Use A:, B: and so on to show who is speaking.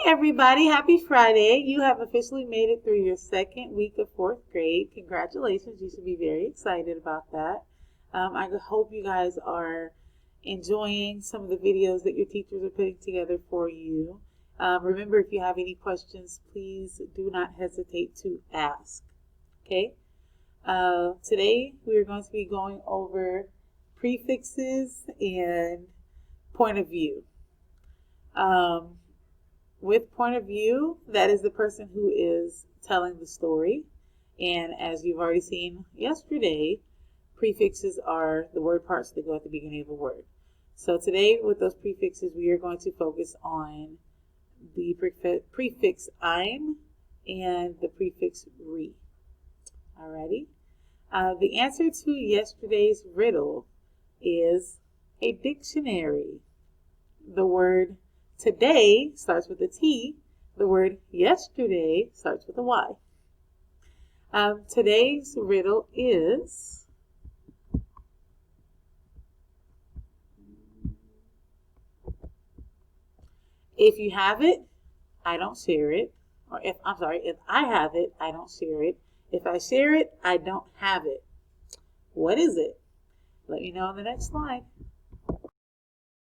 A: everybody. Happy Friday. You have officially made it through your second week of fourth grade. Congratulations. You should be very excited about that. I hope you guys are enjoying some of the videos that your teachers are putting together for you. Remember, if you have any questions, please do not hesitate to ask. Okay? Today, we are going to be going over prefixes and point of view. With point of view, that is the person who is telling the story. And as you've already seen yesterday, prefixes are the word parts that go at the beginning of a word. So today, with those prefixes, we are going to focus on the prefix I'm and the prefix re. Alrighty. The answer to yesterday's riddle is a dictionary. The word today starts with a T. The word yesterday starts with a Y. Today's riddle is if you have it, I don't share it. Or if I have it, I don't share it. If I share it, I don't have it. What is it? Let me know on the next slide.